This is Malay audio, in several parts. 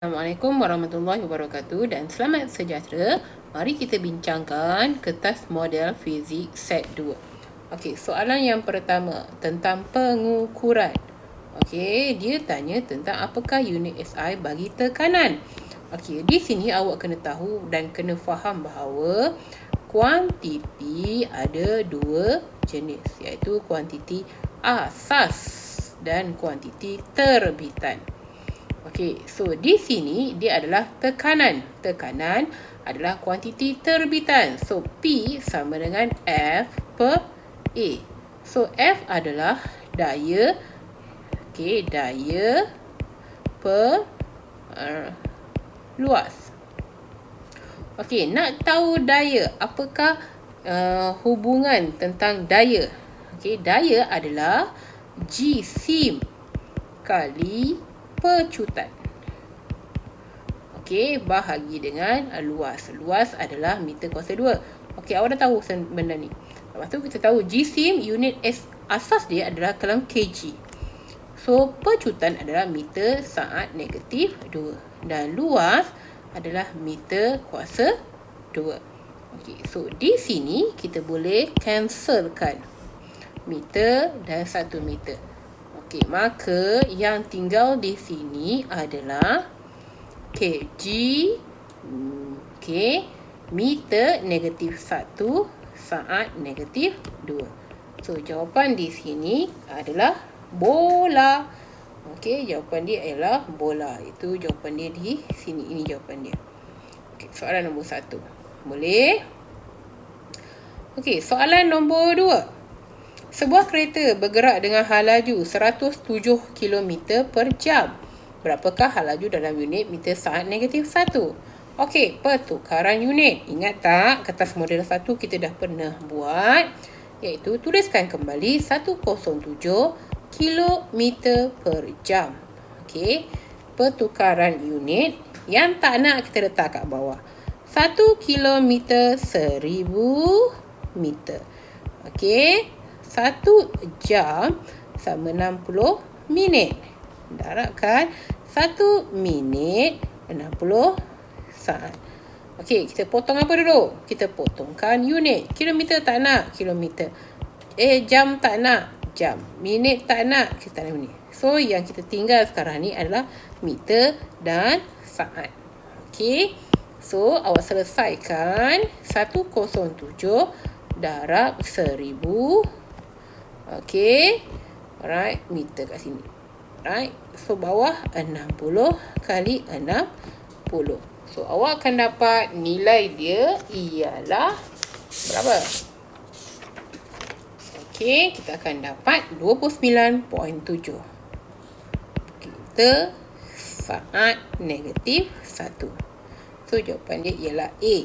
Assalamualaikum warahmatullahi wabarakatuh dan selamat sejahtera. Mari kita bincangkan kertas model fizik set 2. Okey, soalan yang pertama tentang pengukuran. Okey, dia tanya tentang apakah unit SI bagi tekanan. Okey, di sini awak kena tahu dan kena faham bahawa kuantiti ada dua jenis, iaitu kuantiti asas dan kuantiti terbitan. Okey, so di sini dia adalah tekanan. Tekanan adalah kuantiti terbitan. So P sama dengan F per A. So F adalah daya, okey, daya per luas. Okey, nak tahu daya, apakah hubungan tentang daya? Okey, daya adalah G sim kali pecutan. Okey, bahagi dengan luas. Luas adalah meter kuasa 2. Okey, awak dah tahu benda ni. Lepas tu kita tahu G sim unit asas dia adalah dalam kg. So, pecutan adalah meter saat negatif 2. Dan luas adalah meter kuasa 2. Okey, so di sini kita boleh cancelkan meter dan 1 meter. Okey, maka yang tinggal di sini adalah kg, okey, meter negatif 1 saat negatif 2. So, jawapan di sini adalah bola. Okey, jawapan dia ialah bola. Itu jawapan dia di sini. Ini jawapan dia. Okey, soalan nombor 1. Boleh? Okey, soalan nombor 2. Sebuah kereta bergerak dengan hal laju 107 km per jam. Berapakah hal laju dalam unit meter saat negatif 1? Okey, pertukaran unit. Ingat tak, kertas model 1 kita dah pernah buat, iaitu tuliskan kembali 107 km per jam. Okey, pertukaran unit. Yang tak nak kita letak kat bawah. 1 km 1000 meter. Okey, 1 jam sama 60 minit. Darabkan 1 minit 60 saat. Okey, kita potong apa dulu? Kita potongkan unit. Kilometer tak nak, kilometer. Jam tak nak, jam. Minit tak nak, kita tak nak minit. So, yang kita tinggal sekarang ni adalah meter dan saat. Okey. So, awak selesaikan 107 darab 1000. Okey. Alright, meter kat sini. Alright. So, bawah 60 kali 60. So, awak akan dapat nilai dia ialah berapa? Okey, kita akan dapat 29.7. Kita saat negatif 1. So, jawapan dia ialah A.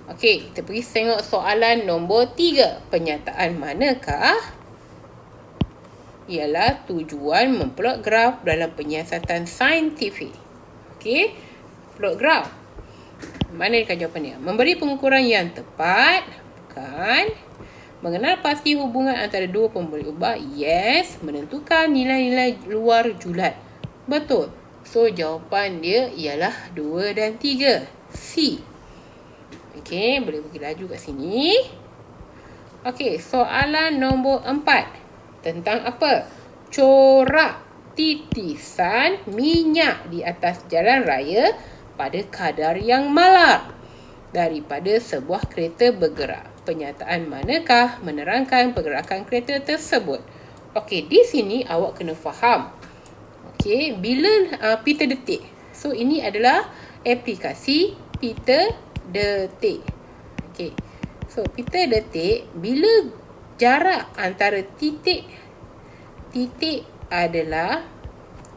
Okey, kita pergi tengok soalan nombor 3. Penyataan manakah ialah tujuan memplot graf dalam penyiasatan saintifik? Okey, plot graf. Mana dekat jawapan dia? Memberi pengukuran yang tepat. Bukan. Mengenal pasti hubungan antara dua pemberi ubah. Yes. Menentukan nilai-nilai luar julat. Betul. So, jawapan dia ialah 2 dan 3. C. Okey, boleh pergi laju kat sini. Okey, soalan nombor 4. Tentang apa? Corak titisan minyak di atas jalan raya pada kadar yang malar daripada sebuah kereta bergerak. Penyataan manakah menerangkan pergerakan kereta tersebut? Okey, di sini awak kena faham. Okey, bila pita detik. So, ini adalah aplikasi pita detik. Okey. So, pita detik, bila jarak antara titik adalah,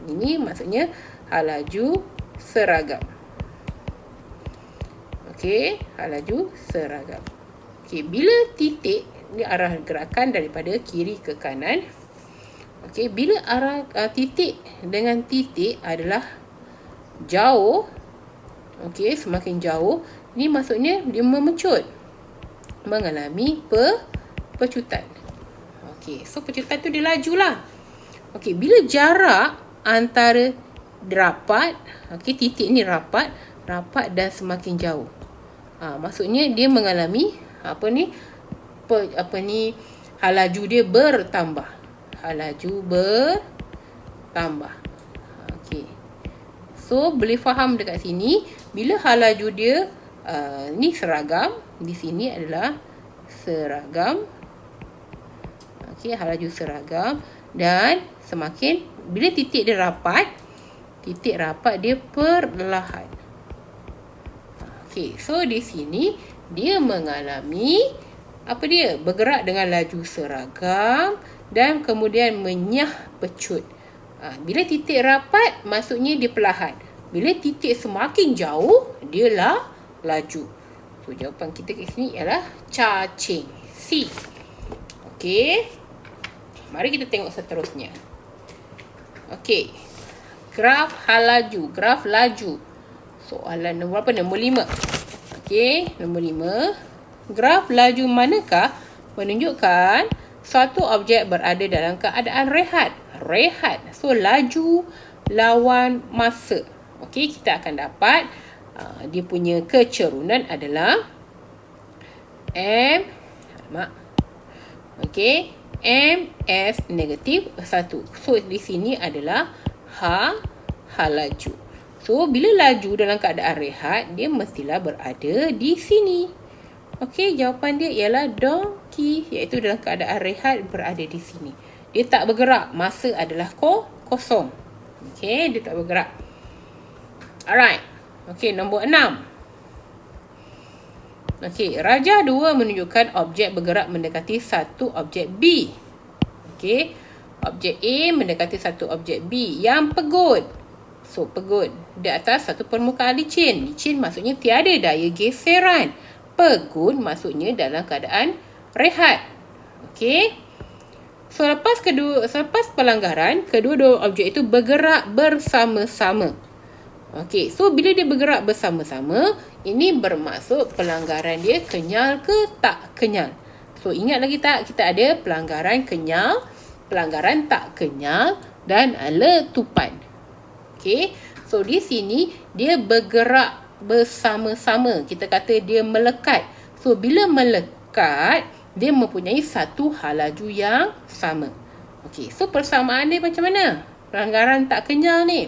ini maksudnya hal laju seragam. Okey, hal laju seragam. Okey, bila titik ni arah gerakan daripada kiri ke kanan. Okey, bila arah titik dengan titik adalah jauh. Okey, semakin jauh, ini maksudnya dia memecut, mengalami pecutan. Okey, so pecutan tu dia lajulah. Okey, bila jarak antara rapat. Okey, titik ni rapat dan semakin jauh. Maksudnya dia mengalami halaju dia bertambah. Halaju bertambah. Okey. So boleh faham dekat sini bila halaju dia ni seragam, di sini adalah seragam. Okey, halaju seragam dan semakin bila titik dia rapat, dia perlahan. Okey, so di sini dia mengalami bergerak dengan laju seragam dan kemudian menyah pecut. Bila titik rapat, maksudnya dia perlahan. Bila titik semakin jauh, dia laju. So, jawapan kita kat sini ialah cacing. C. Okey. Mari kita tengok seterusnya. Okey. Graf halaju, graf laju. Soalan nombor apa? Nombor 5. Okey, nombor 5. Graf laju manakah menunjukkan suatu objek berada dalam keadaan rehat. So, laju lawan masa. Okey, kita akan dapat dia punya kecerunan adalah MS negatif 1. So, di sini adalah halaju. So, bila laju dalam keadaan rehat, dia mestilah berada di sini. Okey, jawapan dia ialah donkey, iaitu dalam keadaan rehat berada di sini. Dia tak bergerak, masa adalah kosong. Okey, dia tak bergerak. Alright. Okey, nombor 6. Okey, Rajah 2 menunjukkan objek bergerak mendekati satu objek B. Okey, objek A mendekati satu objek B yang pegut. So, pegut di atas satu permukaan licin. Licin maksudnya tiada daya geseran. Pegut maksudnya dalam keadaan rehat. Okey. So, selepas pelanggaran, kedua-dua objek itu bergerak bersama-sama. Okey, so bila dia bergerak bersama-sama, ini bermaksud pelanggaran dia kenyal ke tak kenyal. So, ingat lagi tak? Kita ada pelanggaran kenyal, pelanggaran tak kenyal dan letupan. Okey, so di sini dia bergerak bersama-sama. Kita kata dia melekat. So, bila melekat, dia mempunyai satu halaju yang sama. Okey, so persamaan dia macam mana? Pelanggaran tak kenyal ni.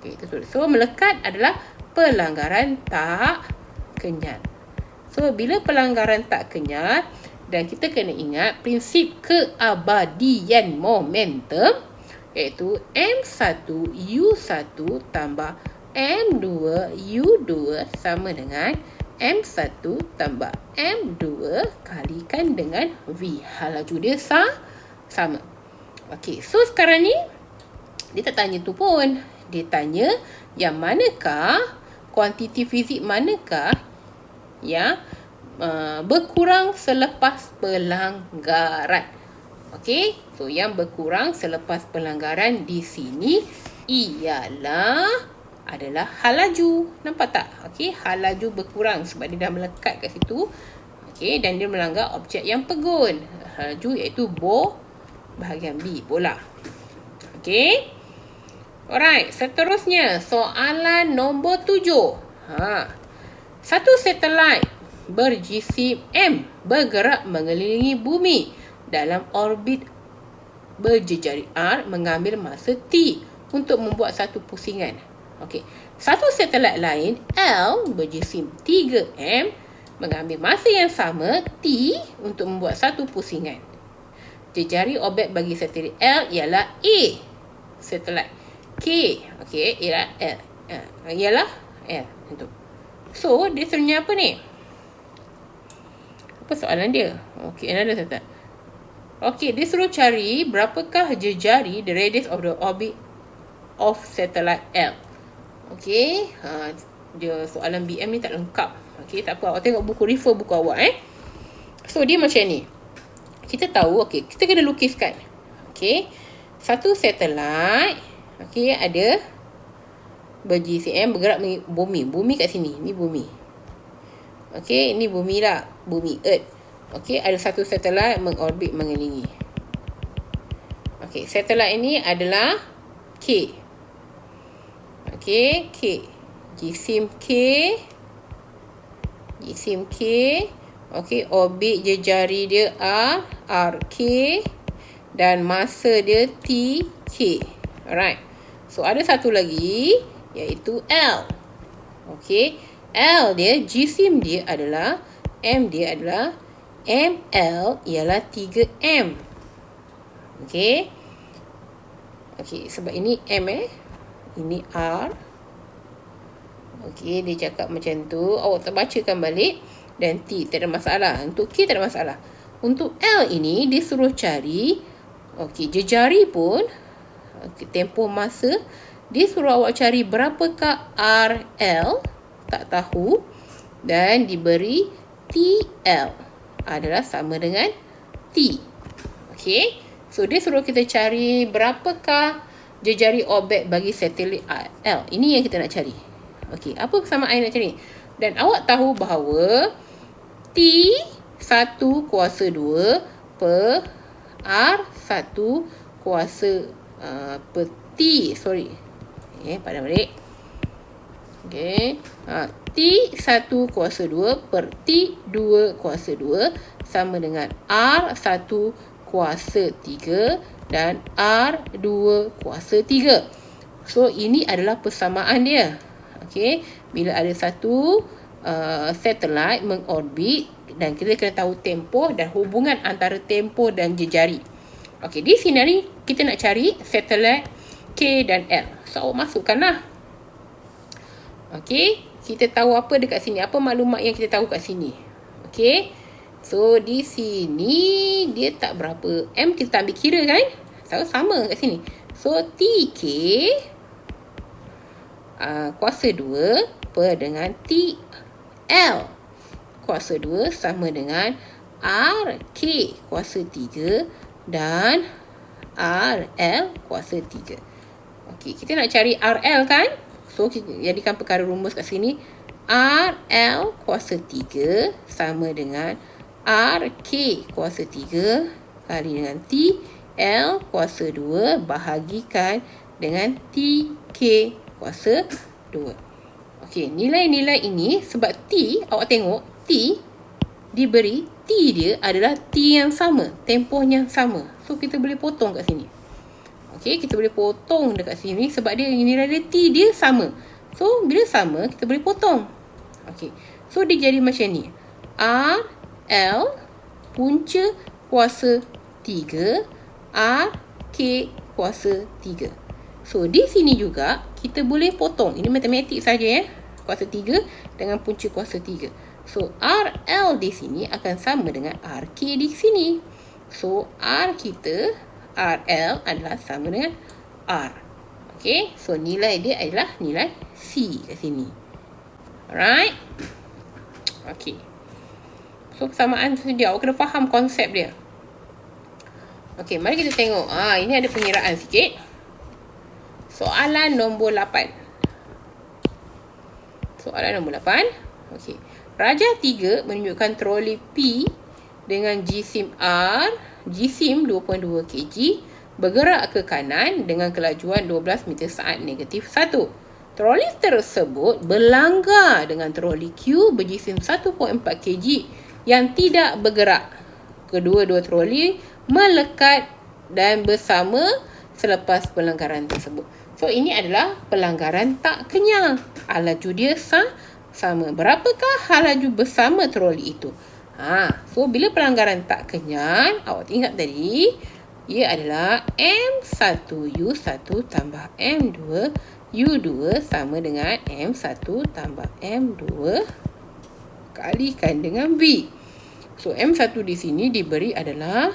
Okey, so melekat adalah pelanggaran tak kenyal. So, bila pelanggaran tak kenyal, dan kita kena ingat prinsip keabadian momentum, iaitu M1U1 tambah M2U2 sama dengan M1 tambah M2 kalikan dengan V. Halaju dia sama. Okey, so sekarang ni dia tak tanya tu pun. Dia tanya yang manakah, kuantiti fizik manakah yang berkurang selepas pelanggaran. Okey, so yang berkurang selepas pelanggaran di sini adalah halaju. Nampak tak? Okey, halaju berkurang sebab dia dah melekat kat situ. Okey, dan dia melanggar objek yang pegun. Halaju iaitu bahagian B, bola. Okey. Alright, seterusnya soalan nombor 7. Satu satelit berjisim M bergerak mengelilingi bumi dalam orbit berjejari R mengambil masa T untuk membuat satu pusingan. Okey. Satu satelit lain L berjisim 3M mengambil masa yang sama T untuk membuat satu pusingan. Jejari orbit bagi satelit L ialah A. Satelit K, okey, ialah L. Ialah L. Itu. So, dia sebenarnya apa ni? Apa soalan dia? Okey, another satu. Okey, dia suruh cari berapakah jejari the radius of the orbit of satellite L. Okey, dia soalan BM ni tak lengkap. Okey, tak apa. Awak tengok buku, refer buku awak So, dia macam ni. Kita tahu, okey, kita kena lukiskan. Okey, satu satellite, okey, ada berjisim bergerak bumi. Bumi kat sini. Ni bumi. Okey, ini bumi lah. Bumi, Earth. Okey, ada satu satelit mengorbit mengelilingi. Okey, satelit ini adalah K. Okey, K. Jisim K. Jisim K. Okey, orbit jejari dia R, RK. Dan masa dia TK. Alright. So, ada satu lagi, iaitu L. Okey, L dia, jisim dia adalah, M dia adalah, ML ialah 3M. Okey. Okey, sebab ini M ini R. Okey, dia cakap macam tu. Awak terbacakan balik. Dan T, tak ada masalah. Untuk K, tak ada masalah. Untuk L ini, dia suruh cari, okey, jejari pun, okey, tempoh masa, dia suruh awak cari berapakah RL, tak tahu, dan diberi TL adalah sama dengan T. Okey, so dia suruh kita cari berapakah jejari orbit bagi satelit L. Ini yang kita nak cari. Okey, apa kesamaan yang nak cari? Dan awak tahu bahawa T1 kuasa 2 per R1 kuasa per T. Sorry. Pada balik. Okey. T1 kuasa 2 per T2 kuasa 2 sama dengan R1 kuasa 3 dan R2 kuasa 3. So, ini adalah persamaan dia. Okey. Bila ada satu satelit mengorbit dan kita kena tahu tempoh dan hubungan antara tempoh dan jejari. Okey, di sini ni kita nak cari satelit K dan L. So, awak masukkanlah. Okey, kita tahu apa dekat sini? Apa maklumat yang kita tahu kat sini? Okey. So, di sini dia tak berapa M, kita ambil kira kan? So, sama kat sini. So, TK kuasa 2 per dengan TL kuasa 2 sama dengan RK kuasa 3 dan RL kuasa 3. Okey, kita nak cari RL kan? So, kita jadikan perkara rumus kat sini. RL kuasa 3 sama dengan RK kuasa 3 kali dengan TL kuasa 2 bahagikan dengan TK kuasa 2. Okey, nilai-nilai ini sebab T, awak tengok T diberi, T dia adalah T yang sama, tempoh yang sama. So, kita boleh potong kat sini. Okey, kita boleh potong dekat sini sebab dia nilai dia T dia sama. So, bila sama, kita boleh potong. Okey, so dia jadi macam ni. R, L, punca kuasa 3, R, K kuasa 3. So, di sini juga kita boleh potong. Ini matematik saja ya. Kuasa 3 dengan punca kuasa 3. So, RL di sini akan sama dengan RK di sini. So, R kita, RL adalah sama dengan R. Okey. So, nilai dia adalah nilai C kat sini. Alright. Okey. So, persamaan saja. Awak kena faham konsep dia. Okey, mari kita tengok. Ini ada pengiraan sikit. Soalan nombor 8. Soalan nombor 8. Okey. Rajah 3 menunjukkan troli P dengan jisim R, jisim 2.2 kg, bergerak ke kanan dengan kelajuan 12 meter saat negatif 1. Troli tersebut berlanggar dengan troli Q berjisim 1.4 kg yang tidak bergerak. Kedua-dua troli melekat dan bersama selepas pelanggaran tersebut. So, ini adalah pelanggaran tak kenyang. Laju dia sama. Berapakah laju bersama troli itu? So, bila pelanggaran tak kenyang, awak ingat tadi, ia adalah M1U1 tambah M2U2 sama dengan M1 tambah M2 kalikan dengan V. So, M1 di sini diberi adalah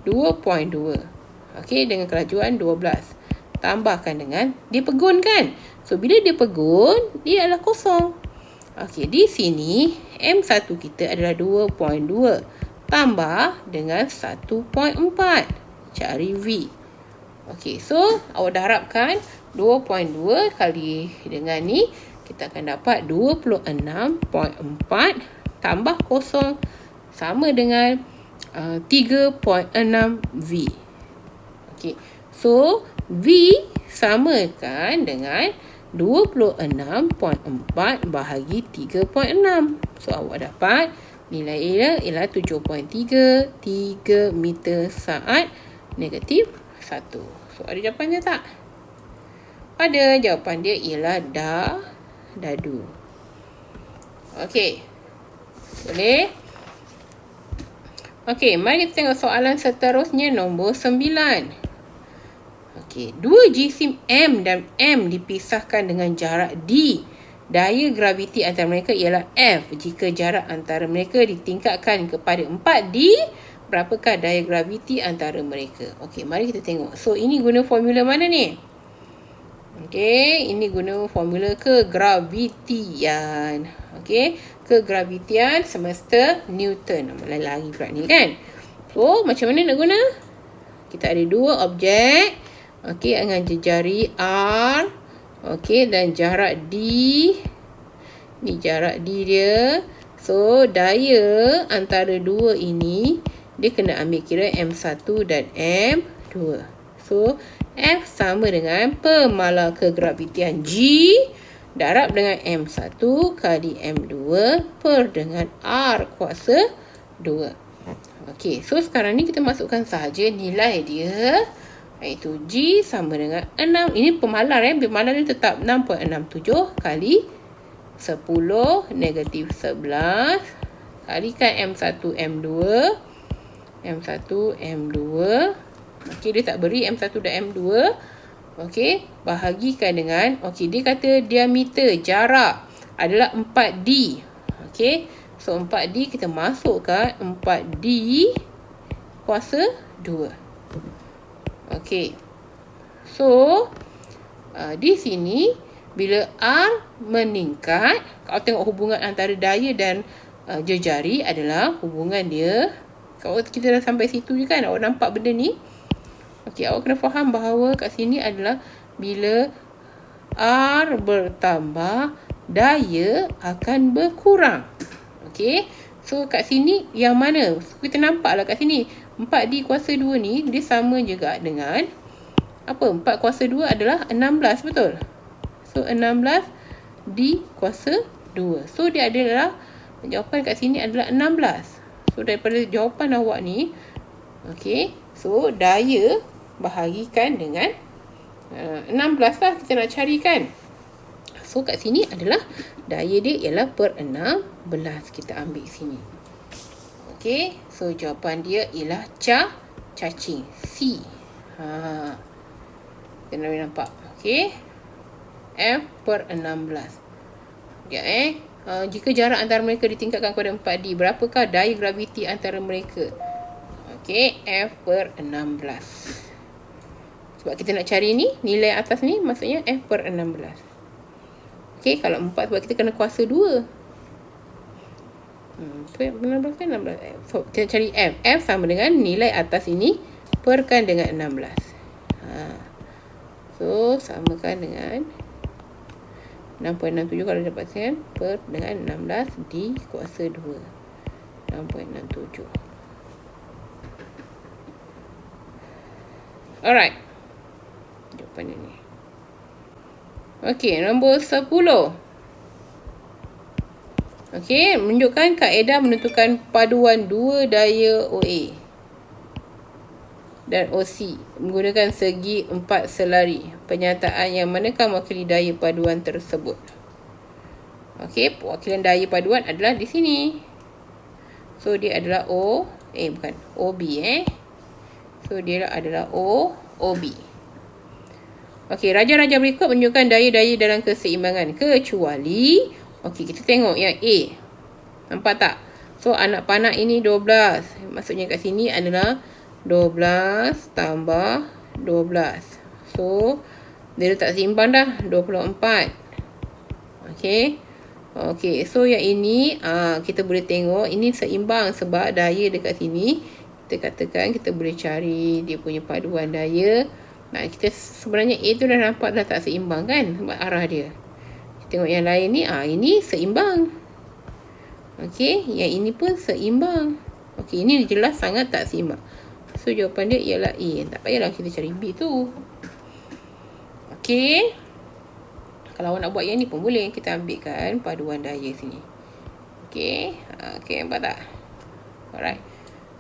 2.2. Okey, dengan kelajuan 12. Tambahkan dengan, dia pegun kan? So, bila dia pegun, dia adalah kosong. Okey, di sini M1 kita adalah 2.2. Tambah dengan 1.4. Cari V. Okey, so awak dah harapkan 2.2 kali dengan ni, kita akan dapat 26.4 tambah kosong sama dengan 3.6 V. Okey, so V samakan dengan 26.4 bahagi 3.6. So, awak dapat nilai ia ialah 7.3 meter saat negatif 1. So, ada jawapannya tak? Ada. Jawapan dia ialah dadu. Okey. Boleh? Okey, mari kita tengok soalan seterusnya nombor 9. Okey, dua jisim M dan M dipisahkan dengan jarak D. Daya graviti antara mereka ialah F. Jika jarak antara mereka ditingkatkan kepada 4D, berapakah daya graviti antara mereka? Okey, mari kita tengok. So, ini guna formula mana ni? Okey, ini guna formula kegravitian. Okey, kegravitian semesta Newton. Lari pula ni kan. So, macam mana nak guna? Kita ada dua objek. Okey, dengan jari R. Okey, dan jarak D. Ni jarak D dia. So, daya antara dua ini, dia kena ambil kira M1 dan M2. So, F sama dengan pemalar kegravitian G darab dengan M1 kali M2 per dengan R kuasa 2. Okey, so sekarang ni kita masukkan sahaja nilai dia, iaitu G sama dengan 6. Ini pemalar pemalar dia tetap 6.67 kali 10 negatif 11 kalikan M1 M2 Okey, dia tak beri M1 dan M2. Okey, bahagikan dengan, okey, dia kata diameter jarak adalah 4D. Okey, so 4D kita masukkan 4D kuasa 2. Okey, so di sini bila R meningkat, kalau tengok hubungan antara daya dan jejari adalah hubungan dia. Kalau kita dah sampai situ je kan, awak nampak benda ni. Okey, awak kena faham bahawa kat sini adalah bila R bertambah, daya akan berkurang. Okey, so kat sini yang mana? So, kita nampaklah kat sini 4D kuasa 2 ni dia sama juga dengan apa? 4 kuasa 2 adalah 16, betul? So 16D kuasa 2. So dia adalah, jawapan kat sini adalah 16. So daripada jawapan awak ni, okey, so daya bahagikan dengan 16 lah kita nak carikan. So kat sini adalah daya dia ialah per 16. Kita ambil sini. Okey, so jawapan dia ialah cacing C. Kita nak nampak. Okey, F per 16. Sekejap jika jarak antara mereka ditingkatkan kepada 4D, berapakah daya graviti antara mereka? Okey, F per 16. Sebab kita nak cari ni, nilai atas ni maksudnya F per 16. Okey, kalau 4 sebab kita kena kuasa 2. 16 kan 16. So, kita cari F. F sama dengan nilai atas ini perkan dengan 16. So, samakan dengan 6.67 kalau dapatkan per dengan 16 di kuasa 2. 6.67. Alright. Jawapan ini. Okey, nombor 10. Okey, menunjukkan kaedah menentukan paduan dua daya OA dan OC menggunakan segi 4 selari. Penyataan yang manakah mewakili daya paduan tersebut? Okey, pewakilan daya paduan adalah di sini. So dia adalah OB. So dia adalah OB. Okey, raja-raja berikut menunjukkan daya-daya dalam keseimbangan kecuali, okey, kita tengok yang A. Nampak tak? So anak panah ini 12. Maksudnya kat sini adalah 12 tambah 12. So dia tak seimbang dah, 24. Okey. Okey, so yang ini kita boleh tengok ini seimbang sebab daya dekat sini kita katakan kita boleh cari dia punya paduan daya. Nah, kita sebenarnya A tu dah nampak dah tak seimbang kan sebab arah dia. Kita tengok yang lain ni, ini seimbang. Okey, yang ini pun seimbang. Okey, ini jelas sangat tak seimbang. So jawapan dia ialah A. Tak payahlah kita cari B tu. Okey. Kalau awak nak buat yang ni pun boleh. Kita ambilkan paduan daya sini. Okay. Okay, nampak tak? Alright.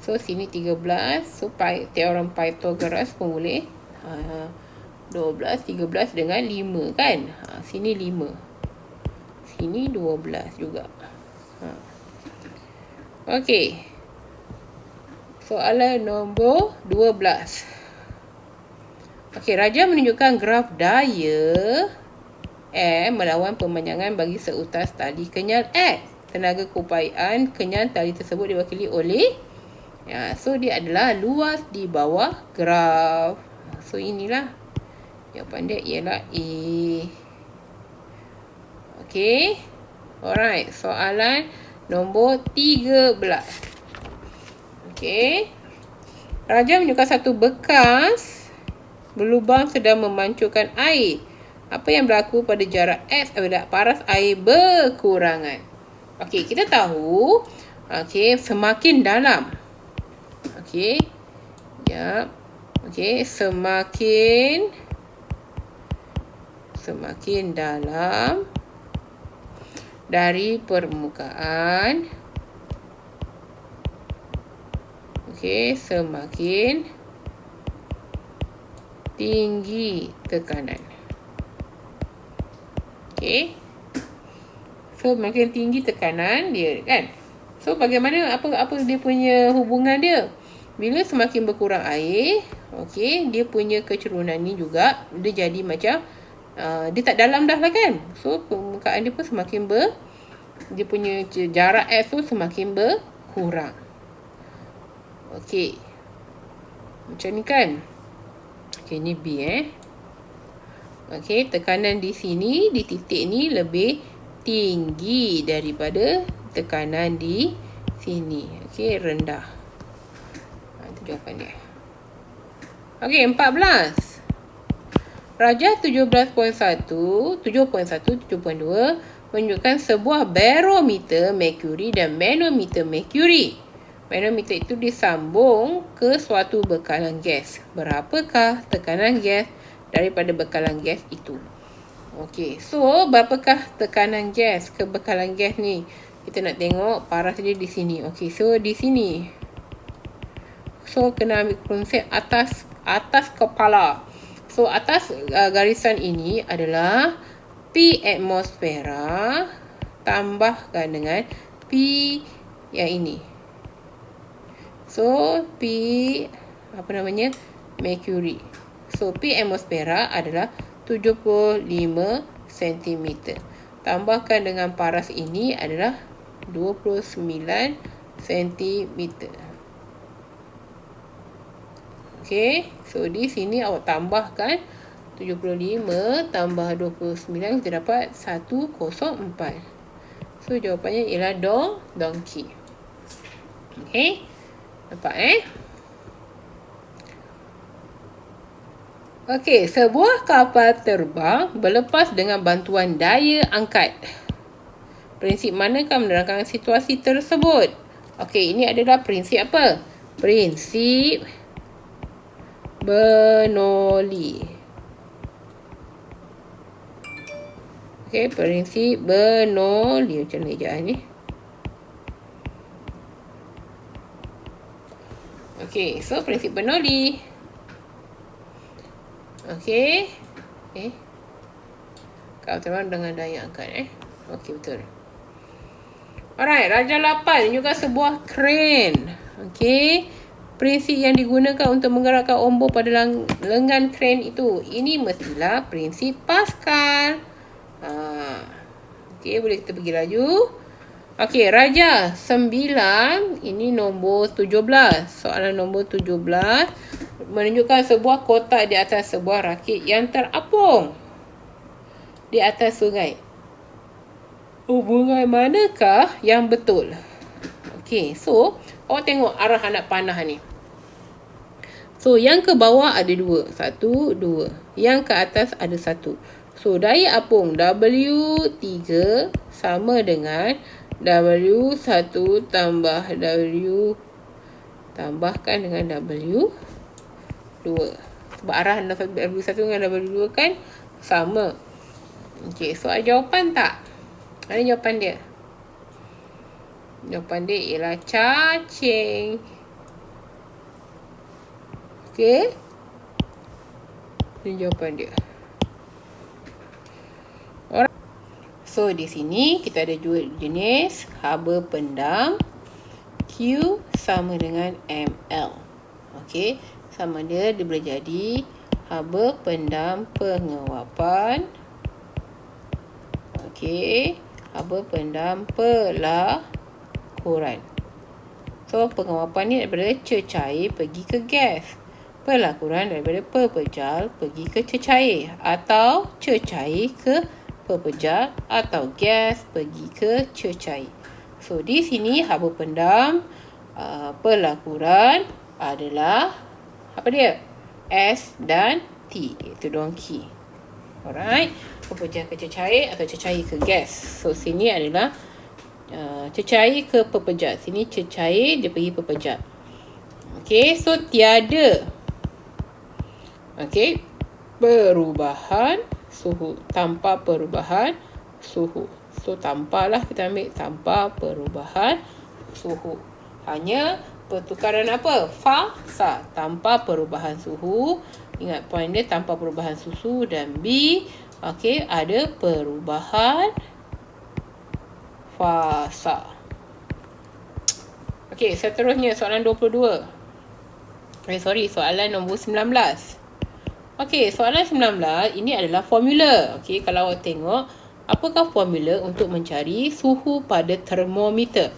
So, sini 13. So, teorem Pythagoras pun boleh. 12, 13 dengan 5 kan? Sini 5. Sini 12 juga. Okay. Soalan nombor 12. Okey, Raja menunjukkan graf daya M melawan pemanjangan bagi seutas tali kenyal X. Tenaga keupayaan kenyal tali tersebut diwakili oleh so dia adalah luas di bawah graf. So inilah jawapan dia ialah A. Okey. Alright, soalan nombor 13. Okey. Raja menunjukkan satu bekas berlubang sedang memancurkan air. Apa yang berlaku pada jarak X apabila paras air berkurangan? Okey, kita tahu semakin dalam. Okey. Sekejap. Okey, semakin dalam dari permukaan. Okey, semakin tinggi tekanan. Okey. So, makin tinggi tekanan dia kan. So, bagaimana apa dia punya hubungan dia? Bila semakin berkurang air, okey, dia punya kecerunan ni juga dia jadi macam dia tak dalam dah lah kan. So, permukaan dia pun semakin dia punya jarak S tu semakin berkurang. Okey. Macam ni kan. Okey, ni B Okey, tekanan di sini, di titik ni lebih tinggi daripada tekanan di sini. Okey, rendah. Itu jawapan dia. Okey, 14. Raja 17.1, 7.1, 7.2 menunjukkan sebuah barometer merkuri dan manometer merkuri. Manometer itu disambung ke suatu bekalan gas. Berapakah tekanan gas daripada bekalan gas itu? Okey, so berapakah tekanan gas ke bekalan gas ni? Kita nak tengok paras dia di sini. Okey, so di sini. So kena ambil konsep atas kepala. So atas garisan ini adalah P atmosfera tambahkan dengan P yang ini. So P mercury. So P atmosfera adalah 75 cm. Tambahkan dengan paras ini adalah 29 cm. Okey, so di sini awak tambahkan 75 tambah 29, kita dapat 104. So jawapannya ialah donkey. Okey, nampak Okey, sebuah kapal terbang berlepas dengan bantuan daya angkat. Prinsip manakah menerangkan situasi tersebut? Okey, ini adalah prinsip apa? Prinsip Bernoulli. Okey, prinsip Bernoulli. Macam mana ejaan ni? Okey, so prinsip Bernoulli. Okey. Kau terbang dengan daya angkat Okey, betul. Alright, Raja 8 juga sebuah crane. Okey. Prinsip yang digunakan untuk menggerakkan ombak pada lengan crane itu. Ini mestilah prinsip Pascal. Okey, boleh kita pergi laju. Okey, Raja 9. Ini nombor 17. Soalan nombor 17. Menunjukkan sebuah kotak di atas sebuah rakit yang terapung di atas sungai. Hubungan manakah yang betul? Okey, so awak tengok arah anak panah ni. So yang ke bawah ada 2. 1, 2. Yang ke atas ada 1. So daya apung W3 sama dengan W1 tambah W tambahkan dengan W2. Sebab arah W1 dengan W2 kan sama. Okey, so ada jawapan tak? Ada jawapan dia? Jawapan dia ialah cacing. Okey. Ini jawapan dia. Alright. So, di sini kita ada dua jenis haba pendam. Q sama dengan ml. Okey. Sama dia boleh jadi haba pendam penguapan. Okey. Haba pendam pelakuran. So, penguapan ni daripada cecair pergi ke gas. Pelakuran daripada pepejal pergi ke cecair. Atau cecair ke pepejal atau gas pergi ke cecair. So, di sini haba pendam pelakuran adalah apa dia? S dan T, iaitu donkey. Alright. Pepejal ke cecair atau cecair ke gas. So, sini adalah cecair ke pepejal. Sini cecair, dia pergi pepejal. Okey, so tiada. Okey, perubahan suhu. Tanpa perubahan suhu. So, tanpalah kita ambil tanpa perubahan suhu. Hanya pertukaran apa? Fasa. Tanpa perubahan suhu. Ingat poin dia tanpa perubahan suhu. Dan B, okey, ada perubahan fasa. Okey, seterusnya soalan 22. Soalan nombor 19. Okey, soalan 19 ini adalah formula. Okey, kalau awak tengok, apakah formula untuk mencari suhu pada termometer?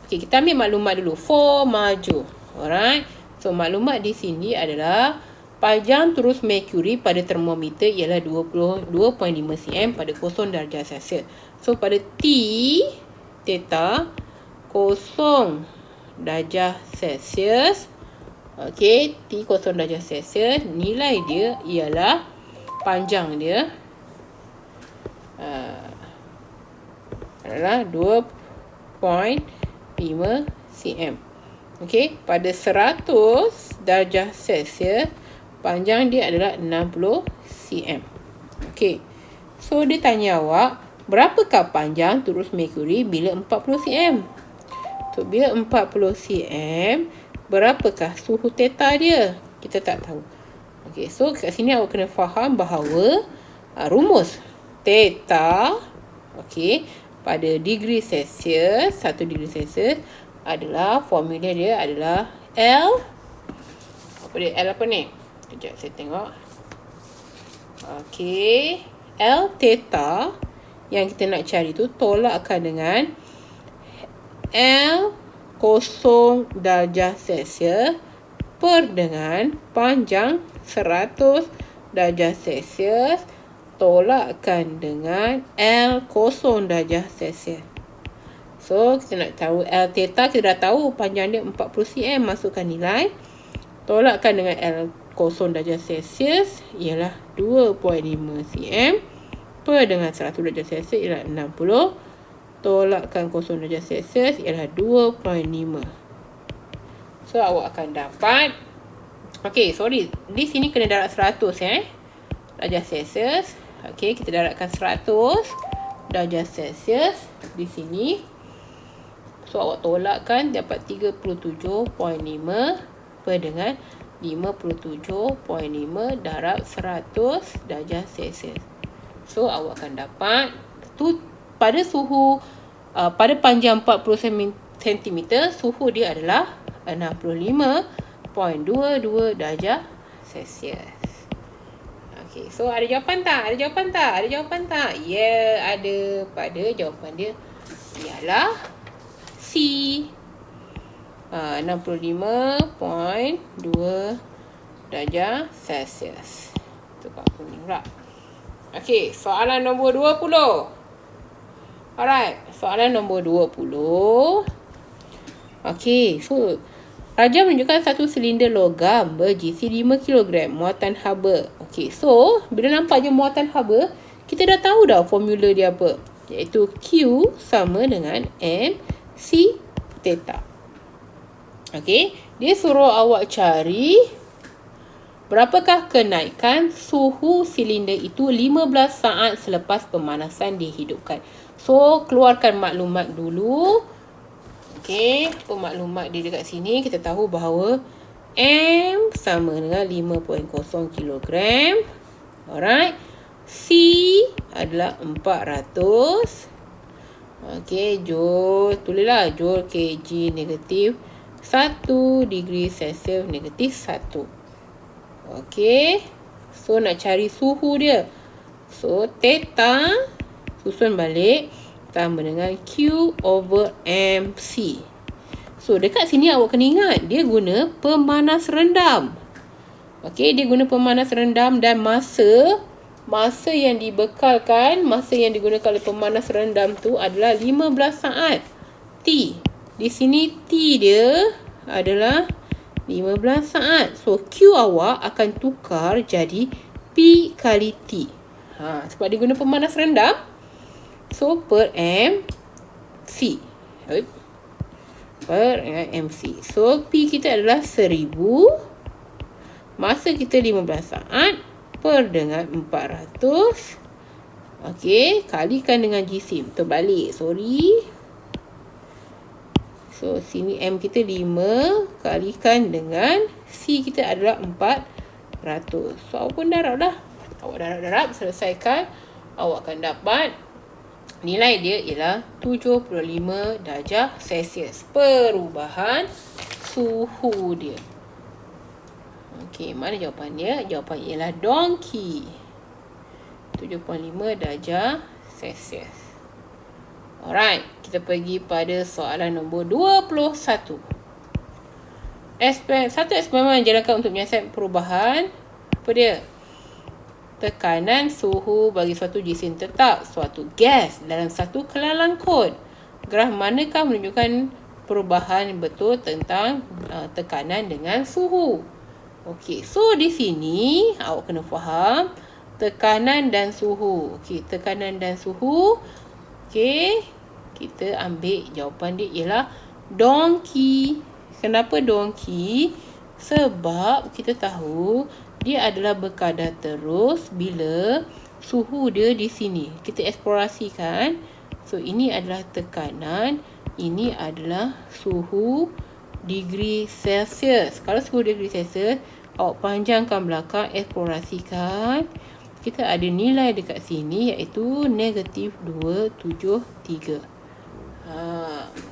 Okey, kita ambil maklumat dulu. Maju. Alright. So, maklumat di sini adalah panjang turus merkuri pada termometer ialah 22.5 cm pada 0 darjah Celsius. So, pada T, theta, 0 darjah Celsius. Okey, T 0 darjah Celsius, nilai dia ialah panjang dia adalah 2.5 cm. Okey, pada 100 darjah Celsius, panjang dia adalah 60 cm. Okey, so dia tanya awak, berapakah panjang turus merkuri bila 40 cm? So, bila 40 cm, berapakah suhu theta dia? Kita tak tahu. Okey, so kat sini awak kena faham bahawa rumus theta, okey, pada degree Celsius, 1 degree Celsius adalah formula dia adalah L. Apa dia? L apa ni? Kejap saya tengok. Okey, L theta yang kita nak cari tu tolakkan dengan L 0 darjah Celsius per dengan panjang 100 darjah Celsius tolakkan dengan L 0 darjah Celsius. So, kita nak tahu L theta, kita dah tahu panjang dia 40 cm. Masukkan nilai. Tolakkan dengan L 0 darjah Celsius ialah 2.5 cm per dengan 100 darjah Celsius ialah 60. Tolakkan 0 darjah Celsius ialah 2.5. So, awak akan dapat. Okey, sorry. Di sini kena darab 100 darjah Celsius. Okey, kita darabkan 100 darjah Celsius di sini. So, awak tolakkan dapat 37.5 per dengan 57.5 darab 100 darjah Celsius. So, awak akan dapat tu pada suhu pada panjang 40 cm, suhu dia adalah 65.22 darjah Celsius. Okey, so ada jawapan tak? Ada jawapan tak? Ada jawapan tak? Ya, ada. Pada jawapan dia ialah C. 65.2 darjah Celsius. Tukar kuning pula. Okey, soalan nombor 20. Alright, soalan nombor 20. Okey, so Raja menunjukkan satu silinder logam bergisi 5 kg muatan haba. Okey, so bila nampak je muatan haba, kita dah tahu dah formula dia apa. Iaitu Q sama dengan MC theta. Okey, dia suruh awak cari Berapakah kenaikan suhu silinder itu 15 saat selepas pemanasan dihidupkan? So, keluarkan maklumat dulu. Okey, apa maklumat dia dekat sini? Kita tahu bahawa M sama dengan 5.0 kilogram. Alright. C adalah 400. Okey, joule. Tulislah joule kg negatif 1 degree Celsius negatif 1. Okey. So, nak cari suhu dia. So, theta susun balik sama dengan Q over MC. So, dekat sini awak kena ingat, dia guna pemanas rendam. Okey, dia guna pemanas rendam dan masa yang dibekalkan, masa yang digunakan oleh pemanas rendam tu adalah 15 saat. T. Di sini T dia adalah 15 saat. So, Q awak akan tukar jadi P kali T. Sebab dia guna pemanas rendam. So, per MC. Per MC. So, P kita adalah 1000. Masa kita 15 saat. Per dengan 400. Okey. Kalikan dengan jisim. Terbalik. Sorry. So, sini M kita 5. Kalikan dengan C kita adalah 400. So, awak pun darab lah. Awak darab-darab. Selesaikan. Awak akan dapat nilai dia ialah 75 darjah Celsius. Perubahan suhu dia. Okey, mana jawapannya? Jawapan ialah donkey. 7.5 darjah Celsius. Alright, kita pergi pada soalan nombor 21. Satu eksperimen dijalankan untuk menyiasat perubahan. Apa dia? Tekanan suhu bagi suatu jisim tetap, suatu gas dalam satu kelalang kod. Graf manakah menunjukkan perubahan betul tentang tekanan dengan suhu? Okey, so di sini awak kena faham tekanan dan suhu. Okey, tekanan dan suhu. Okey, kita ambil jawapan dia ialah donkey. Kenapa donkey? Sebab kita tahu dia adalah berkadar terus bila suhu dia di sini. Kita eksplorasikan. So, ini adalah tekanan. Ini adalah suhu degree Celsius. Kalau suhu degree Celsius, awak panjangkan belakang, eksplorasikan. Kita ada nilai dekat sini iaitu negatif 273.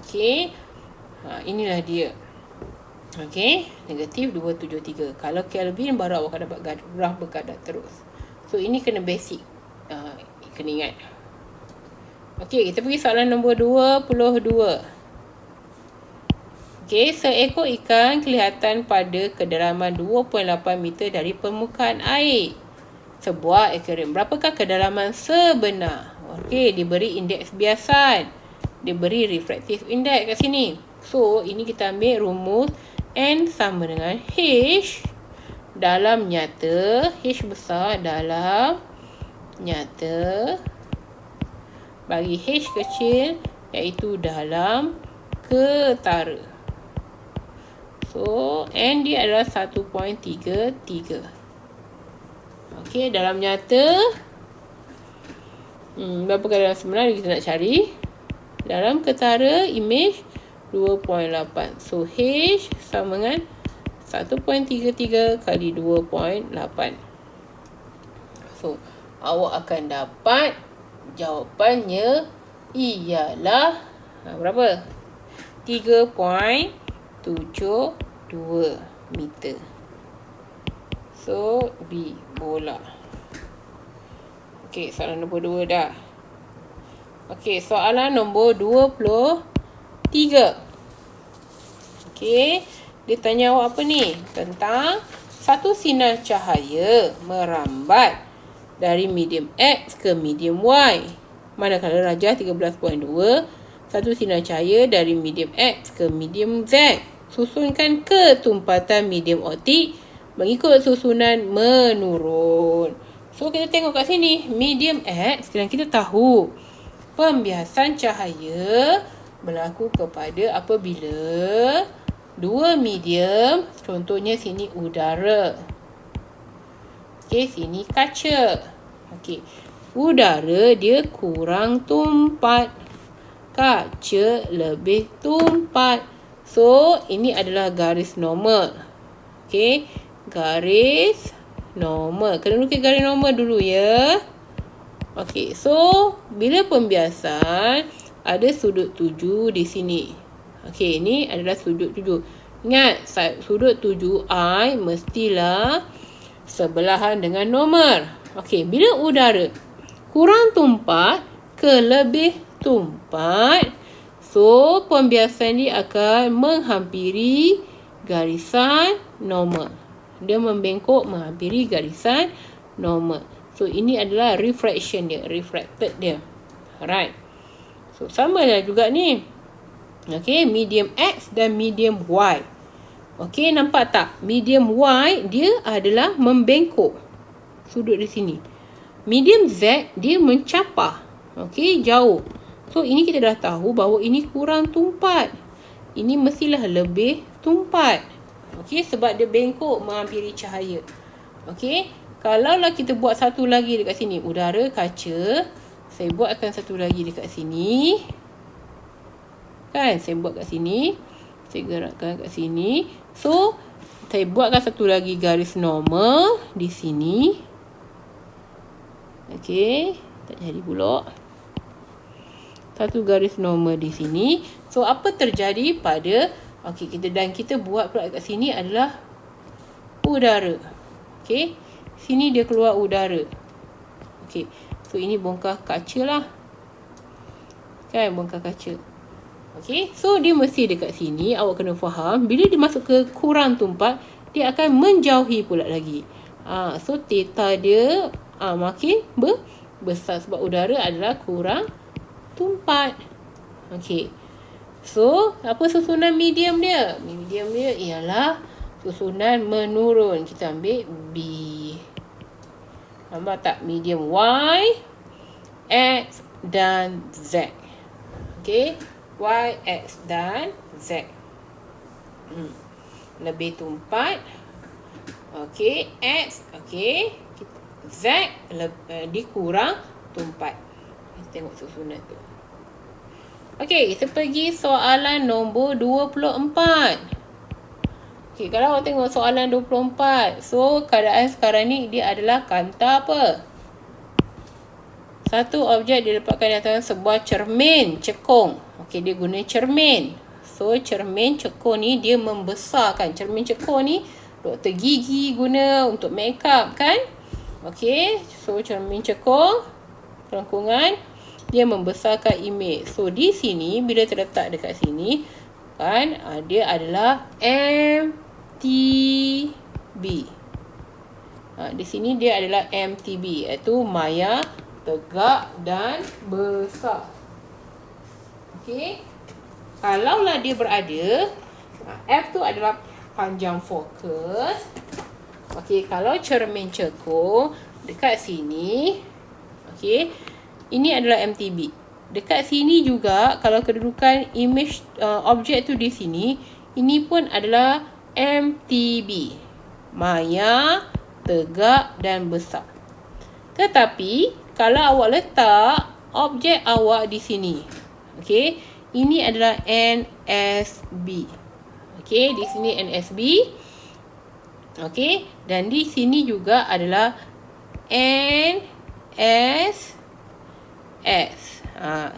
Okey. Inilah dia. Okey, negatif 273. Kalau Kelvin baru awak akan dapat graf berkadar terus. So, ini kena basic. Kena ingat. Okey, kita pergi soalan nombor 22. Okey, seekor ikan kelihatan pada kedalaman 2.8 meter dari permukaan air. Sebuah akuarium. Berapakah kedalaman sebenar? Okey, diberi indeks biasan. Diberi refractive index kat sini. So, ini kita ambil rumus N sama dengan H dalam nyata. H besar dalam nyata bagi H kecil iaitu dalam ketara. So, N dia adalah 1.33. Okey, dalam nyata berapa kadar sebenar kita nak cari. Dalam ketara image 2.8. So, H sama dengan 1.33 kali 2.8. So, awak akan dapat jawapannya ialah berapa? 3.72 meter. So, B, bola. Okey, soalan nombor 2 dah. Okey, soalan nombor 23. Okey, dia tanya awak apa ni? Tentang satu sinar cahaya merambat dari medium X ke medium Y. Manakala rajah 13.2, satu sinar cahaya dari medium X ke medium Z. Susunkan ketumpatan medium optik mengikut susunan menurun. So, kita tengok kat sini. Medium X, dan kita tahu pembiasan cahaya berlaku kepada apabila dua medium, contohnya sini udara. Okey, sini kaca. Okey. Udara dia kurang tumpat. Kaca lebih tumpat. So, ini adalah garis normal. Okey. Garis normal. Kena lukis garis normal dulu ya. Okey. So, bila pembiasan, ada sudut 7 di sini. Okey. Ini adalah sudut 7. Ingat, sudut 7I mestilah sebelahan dengan normal. Okey. Bila udara kurang tumpat ke lebih tumpat, so pembiasan dia akan menghampiri garisan normal. Dia membengkok menghampiri garisan normal. So ini adalah refraction dia, refracted dia. Alright. So sama lah juga ni. Okey, medium X dan medium Y. Okey, nampak tak? Medium Y dia adalah membengkok. Sudut di sini. Medium Z dia mencapah. Okey, jauh. So ini kita dah tahu bahawa ini kurang tumpat. Ini mestilah lebih tumpat. Okey, sebab dia bengkok menghampiri cahaya. Okey, kalaulah kita buat satu lagi dekat sini, udara kaca, saya buatkan satu lagi dekat sini. Kan, saya buat kat sini. Saya gerakkan kat sini. So, saya buatkan satu lagi garis normal di sini. Okey, tak jadi pula. Satu garis normal di sini. So, apa terjadi pada... Okey, kita buat pula kat sini adalah udara. Okey, sini dia keluar udara. Okey, so ini bongkar kaca lah. Kan, bongkar kaca. Okey, so dia mesti dekat sini. Awak kena faham, bila dia masuk ke kurang tumpat, dia akan menjauhi pula lagi. So, theta dia makin besar sebab udara adalah kurang tumpat. Okey. So, apa susunan medium dia? Medium dia ialah susunan menurun. Kita ambil B. Nampak tak? Medium Y, X dan Z. Okey. Y, X dan Z. Lebih tumpat. Okey. X. Okey. Z dikurang tumpat. Kita tengok susunan tu. Okey, kita pergi soalan nombor 24. Okey, kalau awak tengok soalan 24. So, keadaan sekarang ni dia adalah kanta apa? Satu objek diletakkan di atas sebuah cermin cekung. Okey, dia guna cermin. So, cermin cekung ni dia membesarkan. Cermin cekung ni doktor gigi guna untuk make up kan? Okey, so cermin cekung, kelengkungan, dia membesarkan imej. So, di sini, bila terletak dekat sini, kan, dia adalah MTB. Di sini dia adalah MTB, iaitu maya tegak dan besar. Okey. Kalaulah dia berada, F tu adalah panjang fokus. Okey, kalau cermin cekung dekat sini, okey, ini adalah MTB. Dekat sini juga, kalau kedudukan image objek tu di sini, ini pun adalah MTB. Maya, tegak dan besar. Tetapi, kalau awak letak objek awak di sini, okey, ini adalah NSB. Okey, di sini NSB. Okey, dan di sini juga adalah NSS.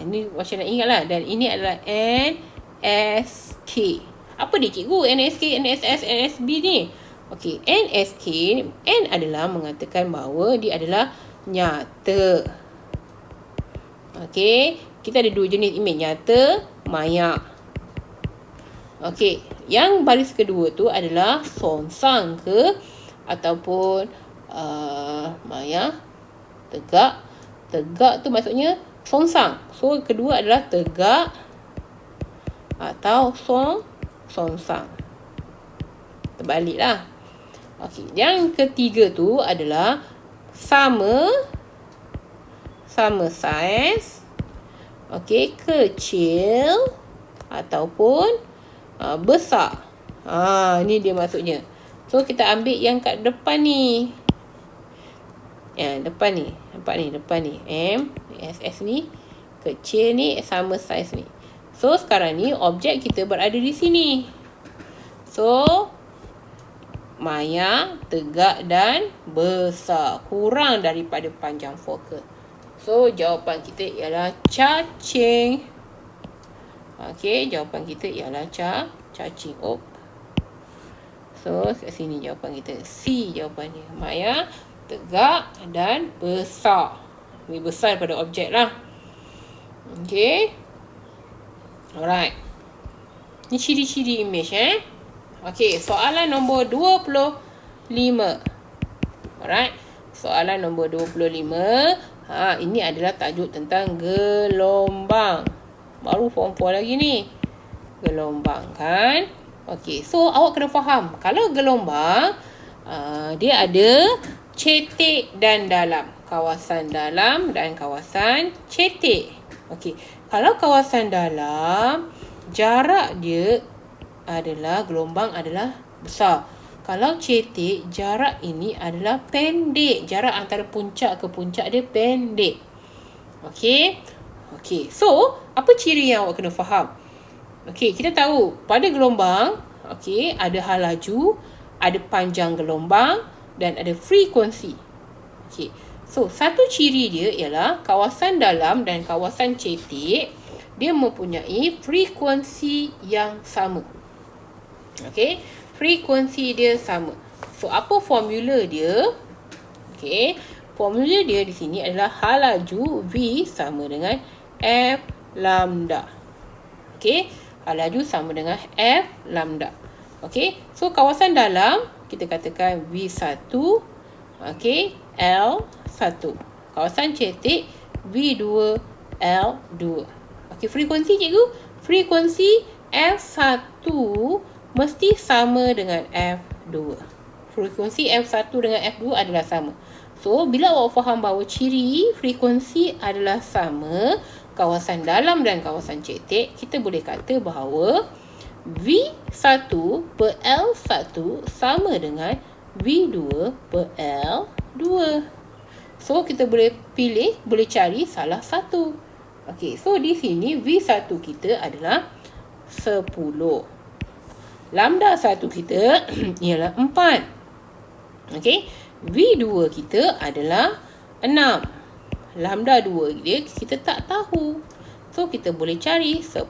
Ini macam nak ingat lah. Dan ini adalah NSK. Apa dia cikgu? NSK, NSS, NSB ni. Okey, NSK, N adalah mengatakan bahawa dia adalah nyata. Okey, kita ada dua jenis imej, nyata, maya. Okey, yang baris kedua tu adalah songsang ke ataupun maya, tegak. Tegak tu maksudnya songsang. So, kedua adalah tegak atau songsang. Terbaliklah. Okey, yang ketiga tu adalah sama saiz. Okey, kecil ataupun besar. Ni dia maksudnya. So, kita ambil yang kat depan ni. Depan ni. Nampak ni, depan ni. M, S ni. Kecil ni sama saiz ni. So, sekarang ni objek kita berada di sini. So, Maya tegak dan besar. Kurang daripada panjang focal. So, jawapan kita ialah cacing. Okey, jawapan kita ialah cacing. So, kat sini jawapan kita. C jawapannya. Maya tegak dan besar. Lebih besar daripada objek lah. Okey. Alright. Ni ciri-ciri image Okey, soalan nombor 25. Alright. Soalan nombor 25. Ini adalah tajuk tentang gelombang. Baru form 4 lagi ni. Gelombang kan. Okey, so awak kena faham. Kalau gelombang, dia ada cetek dan dalam. Kawasan dalam dan kawasan cetek. Okey, kalau kawasan dalam, jarak dia adalah, gelombang adalah besar. Kalau cetek, jarak ini adalah pendek. Jarak antara puncak ke puncak dia pendek. Okey. Okey, so apa ciri yang awak kena faham? Okey, kita tahu pada gelombang, okey, ada hal laju, ada panjang gelombang dan ada frekuensi. Okey. So, satu ciri dia ialah kawasan dalam dan kawasan cetek, dia mempunyai frekuensi yang sama. Okey, frekuensi dia sama. So, apa formula dia? Okey, formula dia di sini adalah hal laju V sama dengan F lambda. Okey, hal laju sama dengan F lambda. Okey, so kawasan dalam kita katakan V1, okey, L1. Kawasan cetek V2, L2. Okey, frekuensi cikgu, frekuensi F1 mesti sama dengan F2. Frekuensi F1 dengan F2 adalah sama. So, bila awak faham bahawa ciri frekuensi adalah sama, kawasan dalam dan kawasan cetek, kita boleh kata bahawa V1 per L1 sama dengan V2 per L2. So, kita boleh pilih, boleh cari salah satu. Okey, so di sini V1 kita adalah 10. Lambda 1 kita ialah 4. Okey, V2 kita adalah 6. Lambda 2 dia kita tak tahu. So, kita boleh cari 10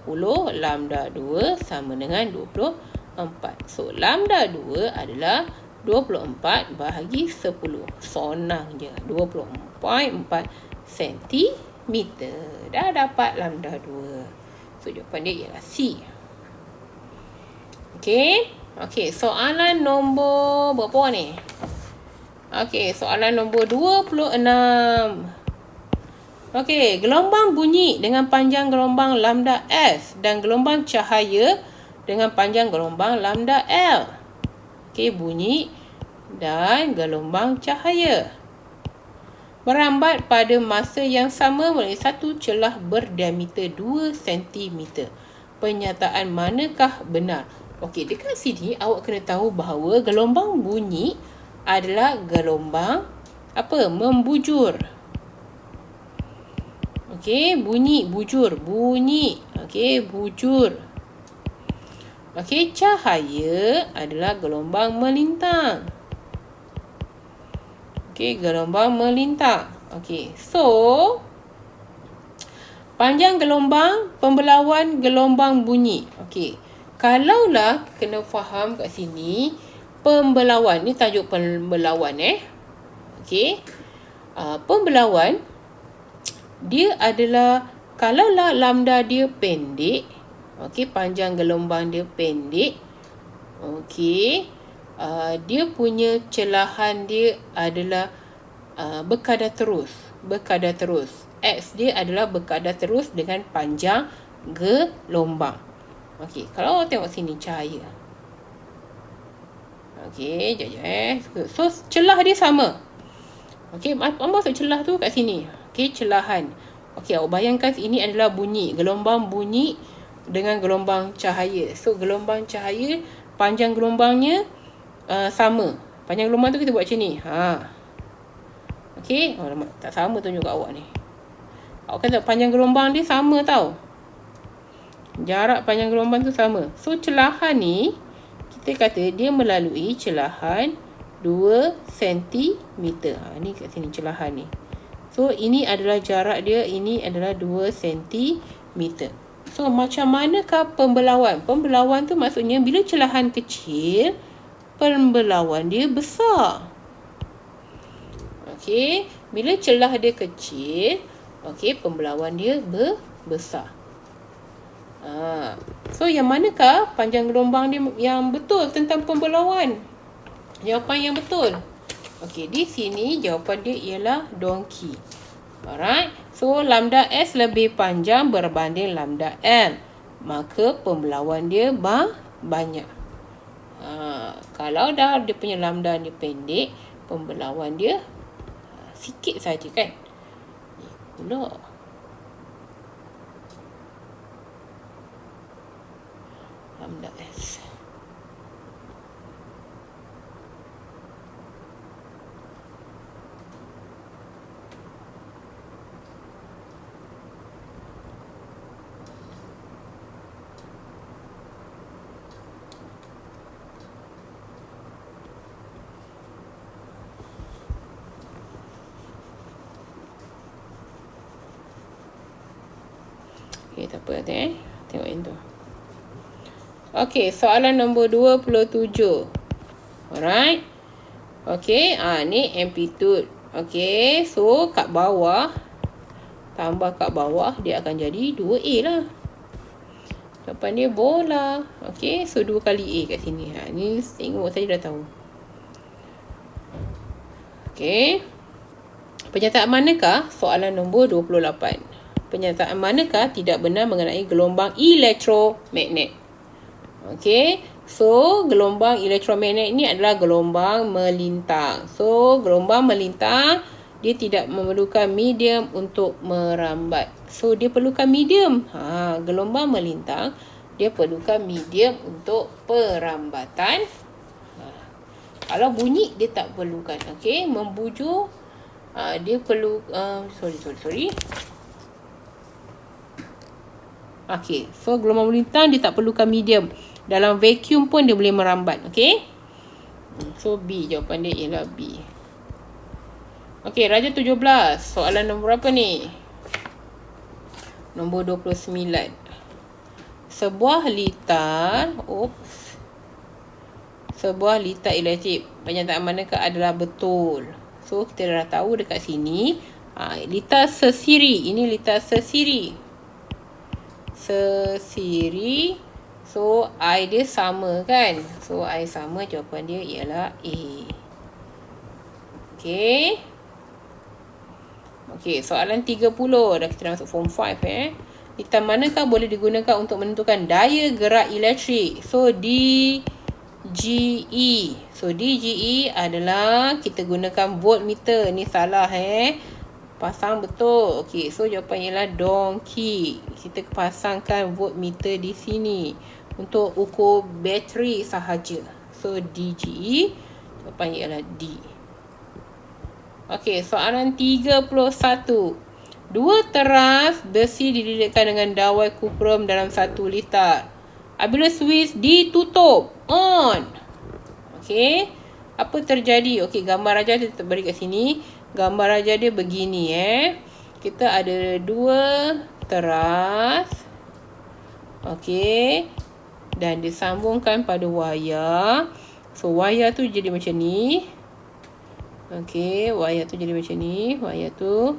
lambda 2 sama dengan 24. So, lambda 2 adalah 24 bahagi 10. Sonang je. 24 cm. Dah dapat lambda 2. So, jawapan dia ialah C. Okey. Okey, soalan nombor berapa ni? Okey, soalan nombor 26. Okey, gelombang bunyi dengan panjang gelombang lambda S dan gelombang cahaya dengan panjang gelombang lambda L. Okey, bunyi dan gelombang cahaya merambat pada masa yang sama melalui satu celah berdiameter 2 cm. Pernyataan manakah benar? Okey, dekat sini awak kena tahu bahawa gelombang bunyi adalah gelombang apa? Membujur. Okey, bunyi, bujur, bunyi. Okey, bujur. Okey, cahaya adalah gelombang melintang. Okey, gelombang melintang. Okey, so panjang gelombang, pembelawan gelombang bunyi. Okey, kalaulah kena faham kat sini, pembelawan, ni tajuk pembelawan Okey, pembelawan dia adalah, kalaulah lambda dia pendek, okey, panjang gelombang dia pendek, okey, dia punya celahan dia adalah berkadar terus. X dia adalah berkadar terus dengan panjang gelombang. Okey, kalau awak tengok sini cahaya. Okey, sekejap So, celah dia sama. Okey, apa maksud celah tu kat sini? Okey, celahan. Okey, awak bayangkan ini adalah bunyi. Gelombang bunyi dengan gelombang cahaya. So, gelombang cahaya, panjang gelombangnya sama. Panjang gelombang tu kita buat macam ni. Okey. Oh, tak sama tunjuk kat awak ni. Awak kata panjang gelombang dia sama tau. Jarak panjang gelombang tu sama. So, celahan ni, kita kata dia melalui celahan 2 cm. Ni kat sini celahan ni. So, ini adalah jarak dia. Ini adalah 2 cm. So, macam manakah pembelauan? Pembelauan tu maksudnya bila celahan kecil, pembelauan dia besar. Okey. Bila celah dia kecil, okey, pembelauan dia besar. So, yang manakah panjang gelombang dia yang betul tentang pembelauan? Jawapan yang betul. Okey, di sini jawapan dia ialah donkey. Alright. So, lambda S lebih panjang berbanding lambda L. Maka pembelauan dia banyak. Kalau dah dia punya lambda ni pendek, pembelauan dia sikit saja kan? Pula. Lambda S. Okay, tak apa tengok yang tu. Okay, soalan nombor 27. Alright. Okay, ni amplitude. Okay, so kat bawah, tambah kat bawah, dia akan jadi 2A lah. Jawapan dia bola. Okay, so 2 kali A kat sini. Ni tengok saya dah tahu. Okay. Pernyataan manakah? Soalan nombor 28. Pernyataan manakah tidak benar mengenai gelombang elektromagnet? Okey. So, gelombang elektromagnet ini adalah gelombang melintang. So, gelombang melintang, dia tidak memerlukan medium untuk merambat. So, dia perlukan medium. Gelombang melintang, dia perlukan medium untuk perambatan. Kalau bunyi, dia tak perlukan. Okey. Membujur, dia perlu... Sorry. Okey, so gelombang melintang dia tak perlukan medium. Dalam vacuum pun dia boleh merambat. Okey. So B, jawapan dia ialah B. Okey, Raja 17. Soalan nombor berapa ni? Nombor 29. Sebuah litar elektrik, pernyataan manakah adalah betul? So kita dah tahu dekat sini, litar sesiri. Ini litar sesiri. So I dia sama kan? So I sama, jawapan dia ialah A. Okay. Okay, soalan 30. Dah kita dah masuk form 5 Litar manakah boleh digunakan untuk menentukan daya gerak elektrik? So DGE. So DGE adalah kita gunakan voltmeter. Ni salah pasang betul. Okey, so jawapan ialah donkey. Kita pasangkan voltmeter di sini untuk ukur bateri sahaja. So DGE, jawapan ialah D. Okey, soalan 31. Dua teras besi didedikkan dengan dawai kuprum dalam 1 litar. Apabila suis ditutup, on. Okey, apa terjadi? Okey, gambar Raja kita beri kat sini. Gambar Raja dia begini Kita ada 2 teras. Okey. Dan disambungkan pada wayar. So wayar tu jadi macam ni. Okey, wayar tu jadi macam ni. Wayar tu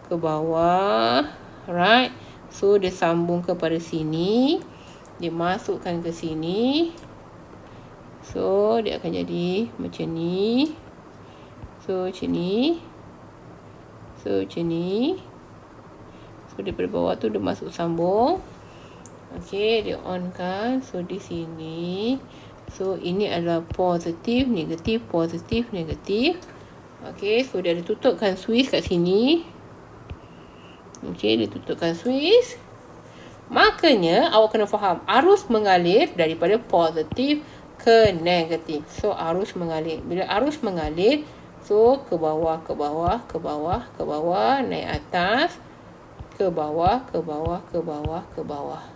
ke bawah. Right. So dia sambung kepada sini. Dia masukkan ke sini. So dia akan jadi macam ni. So macam ni. So macam ni. So daripada bawah tu dia masuk sambung. Okey, dia on kan. So di sini. So ini adalah positif, negatif, positif, negatif. Okey, so dia ada tutupkan suis kat sini. Okey, dia tutupkan suis. Makanya awak kena faham arus mengalir daripada positif ke negatif. So arus mengalir. Bila arus mengalir, So, ke bawah, ke bawah, ke bawah, ke bawah, naik atas, ke bawah, ke bawah, ke bawah, ke bawah.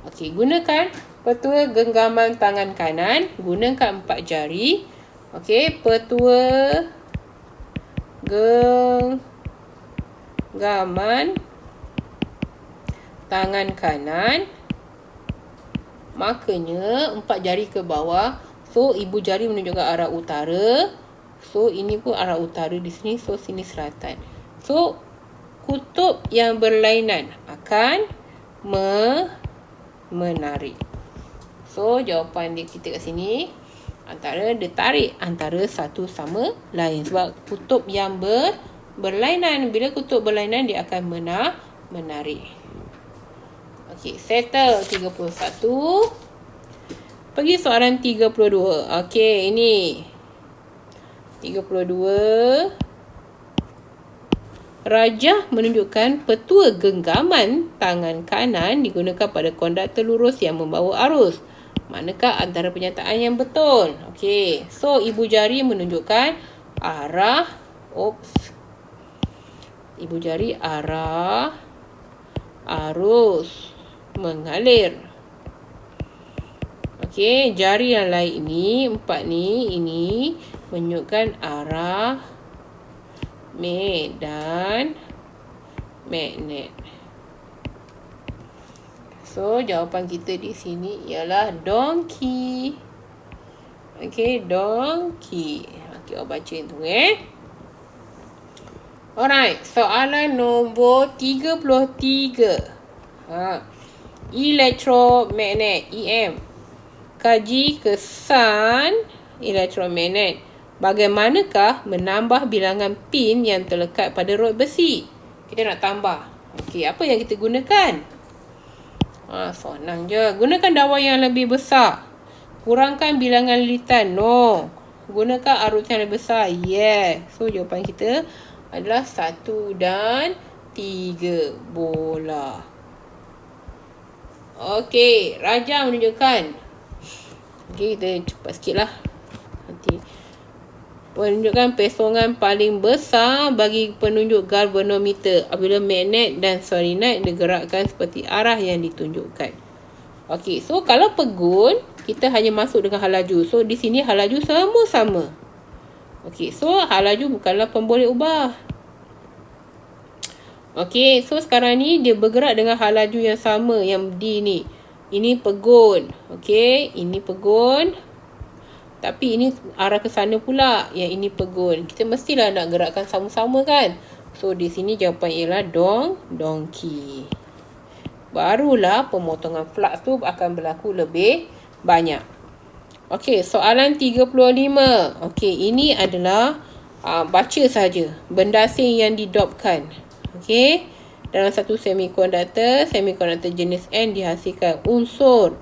Okey, gunakan petua genggaman tangan kanan. Gunakan 4 jari. Okey, petua genggaman tangan kanan. Makanya 4 jari ke bawah. So, ibu jari menunjukkan arah utara. So, ini pun arah utara di sini. So, sini selatan. So, kutub yang berlainan akan menarik. So, jawapan kita kat sini dia tarik antara satu sama lain. Sebab kutub yang berlainan. Bila kutub berlainan, dia akan menarik. Okey, settle 31. Pergi soalan 32. Okey, ini 32. Rajah menunjukkan petua genggaman tangan kanan digunakan pada konduktor lurus yang membawa arus. Manakah antara pernyataan yang betul? Okey, so ibu jari menunjukkan arah. Ibu jari arah arus mengalir. Okey, jari yang lain ini, 4 ni, ini menunjukkan arah medan magnet. So, jawapan kita di sini ialah donkey. Okey, donkey. Okey, awak baca tu Alright, soalan nombor 33. Elektromagnet, EM. Kaji kesan elektromagnet. Bagaimanakah menambah bilangan pin yang terlekat pada rod besi? Kita nak tambah. Okey, apa yang kita gunakan? Senang je. Gunakan dawai yang lebih besar. Kurangkan bilangan lilitan. No. Gunakan arus yang lebih besar. Yes. So, jawapan kita adalah 1 dan 3 bola. Okey, Raja menunjukkan. Okey, kita cepat sikit lah. Nanti menunjukkan pesongan paling besar bagi penunjuk galvanometer apabila magnet dan solenoid digerakkan seperti arah yang ditunjukkan. Okey, so kalau pegun, kita hanya masuk dengan hal laju. So, di sini hal laju semua sama. Okey, so hal laju bukanlah pemboleh ubah. Okey, so sekarang ni dia bergerak dengan hal laju yang sama, yang D ni. Ini pegun. Okey, ini pegun. Tapi ini arah ke sana pula. Yang ini pegun. Kita mestilah nak gerakkan sama-sama kan. So, di sini jawapan ialah donkey. Barulah pemotongan flux tu akan berlaku lebih banyak. Okey, soalan 35. Okey, ini adalah baca saja. Benda asing yang didopkan. Okey, dalam satu semikonduktor jenis N dihasilkan unsur.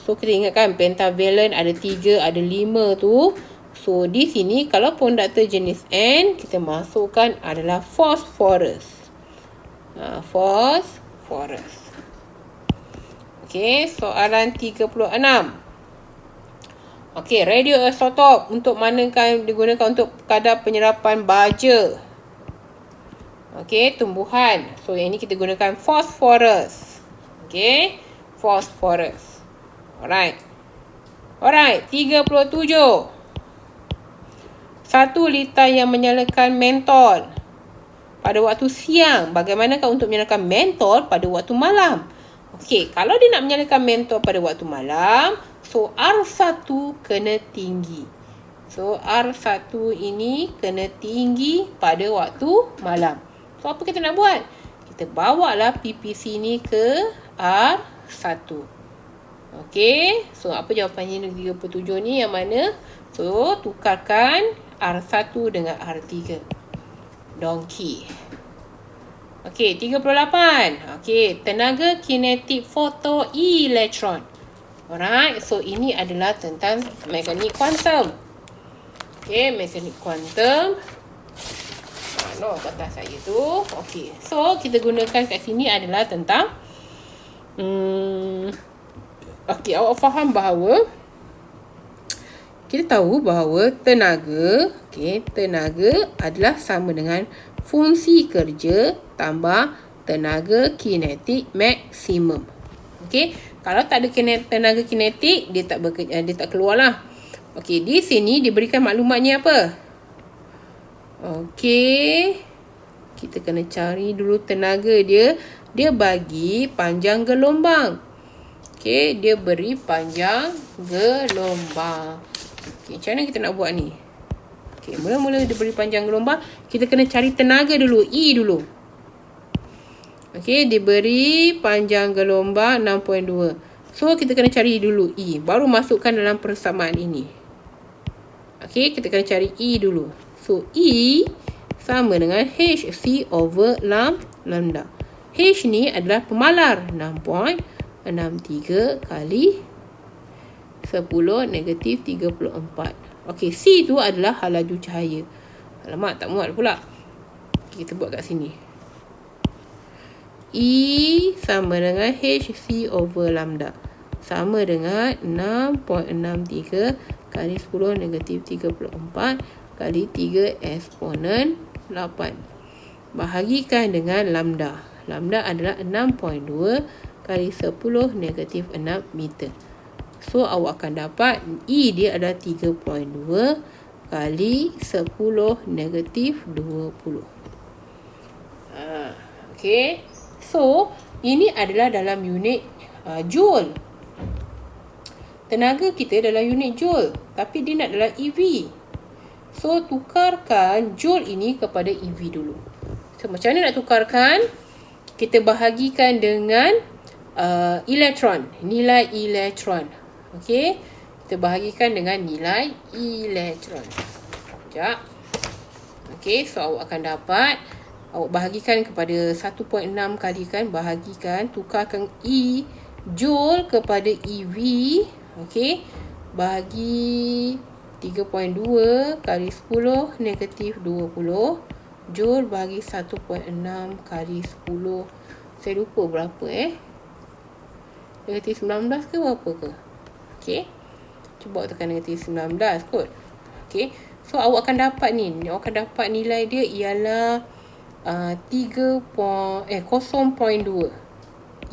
So, kita ingatkan pentavalent ada 3, ada 5 tu. So, di sini kalau konduktor jenis N, kita masukkan adalah phosphorus. Phosphorus. Okey, soalan 36. Okey, radioisotop untuk manakah digunakan untuk kadar penyerapan baja. Okey, tumbuhan. So, yang ini kita gunakan phosphorus. Okey, phosphorus. Alright, 37. 1 liter yang menyalakan mentol pada waktu siang. Bagaimanakah untuk menyalakan mentol pada waktu malam? Okey, kalau dia nak menyalakan mentol pada waktu malam, so R1 kena tinggi. So, R1 ini kena tinggi pada waktu malam. So, apa kita nak buat? Kita bawalah PPC ni ke R1. Okey, so apa jawapannya 37 ni yang mana? So, tukarkan R1 dengan R3. Donkey. Okey, 38. Okey, tenaga kinetik fotoelektron. Alright, so ini adalah tentang mekanik kuantum. Okey, mekanik kuantum. Kata saya tu. Okey, so kita gunakan kat sini adalah tentang Okey, awak faham bahawa kita tahu bahawa tenaga, tenaga adalah sama dengan fungsi kerja tambah tenaga kinetik maksimum. Kalau tak ada tenaga kinetik, dia tak keluar lah. Di sini diberikan maklumatnya apa? Kita kena cari dulu tenaga dia. Dia bagi panjang gelombang. Dia beri panjang gelombang. Macam mana kita nak buat ni? Mula-mula dia beri panjang gelombang, kita kena cari tenaga dulu, E dulu. Diberi panjang gelombang 6.2. So, kita kena cari dulu E. Baru masukkan dalam persamaan ini. Kita kena cari E dulu. So, E sama dengan HC over lambda. H ni adalah pemalar. 6.63 kali 10 negatif 34. C tu adalah laju cahaya. Alamak, tak muat pula. Kita buat kat sini. E sama dengan HC over lambda. Sama dengan 6.63 kali 10 negatif 34 kali 3 eksponen 8. Bahagikan dengan lambda. Lambda adalah 6.2 kali 10 negatif 6 meter. So, awak akan dapat E dia adalah 3.2 kali 10 negatif 20. So, ini adalah dalam unit joule. Tenaga kita dalam unit joule. Tapi dia nak dalam EV. So, tukarkan joule ini kepada EV dulu. So, macam mana nak tukarkan? Kita bahagikan dengan elektron. Nilai elektron. Kita bahagikan dengan nilai elektron. Sekejap. So awak akan dapat, awak bahagikan kepada 1.6 kalikan, bahagikan, tukarkan E joule kepada EV. Bahagi 3.2 kali 10 negatif 20 joule bahagi 1.6 kali 10. Saya lupa berapa negatif 19 ke berapa ke? Cuba tekan negatif 19 kot. So awak akan dapat ni. Awak akan dapat nilai dia ialah 0.2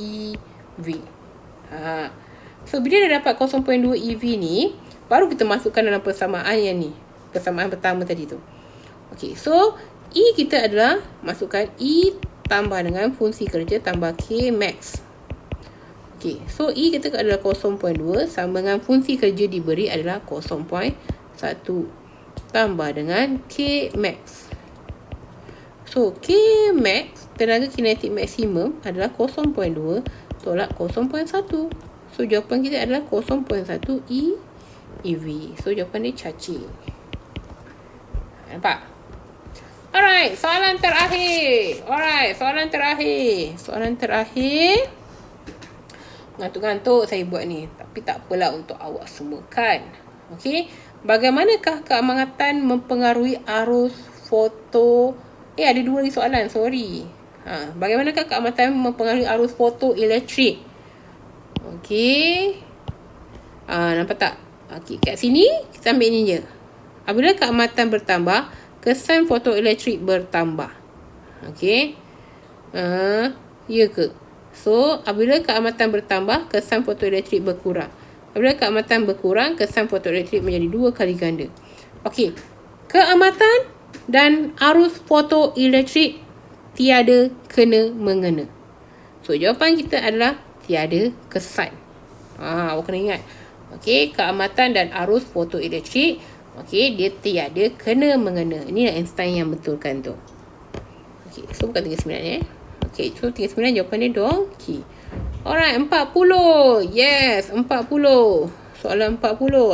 EV. So bila dah dapat 0.2 EV ni, baru kita masukkan dalam persamaan yang ni. Persamaan pertama tadi tu. So E kita adalah masukkan E tambah dengan fungsi kerja tambah K max. So E kita adalah 0.2 sama dengan fungsi kerja diberi adalah 0.1 tambah dengan K max. So K max, tenaga kinetik maksimum adalah 0.2 tolak 0.1. So jawapan kita adalah 0.1 EV. So jawapan dia cacing. Nampak? Alright, soalan terakhir. Soalan terakhir. Ngantuk-ngantuk saya buat ni. Tapi tak apalah untuk awak semua kan. Bagaimanakah keamatan mempengaruhi arus foto? Ada dua lagi soalan, sorry. Bagaimanakah keamatan mempengaruhi arus fotoelektrik? Nampak tak? Kat sini kita ambil ni je. Apabila keamatan bertambah, kesan fotoelektrik bertambah. Ya ke? So, apabila keamatan bertambah, kesan fotoelektrik berkurang. Apabila keamatan berkurang, kesan fotoelektrik menjadi 2 kali ganda. Keamatan dan arus fotoelektrik tiada kena-mengena. So, jawapan kita adalah tiada kesan. Awak kena ingat. Keamatan dan arus fotoelektrik, dia tiada kena-mengena. Ini Einstein yang betulkan tu. So, bukan 39 so 39 jawapan dia donkey. Alright, 40. Yes, 40. Soalan 40.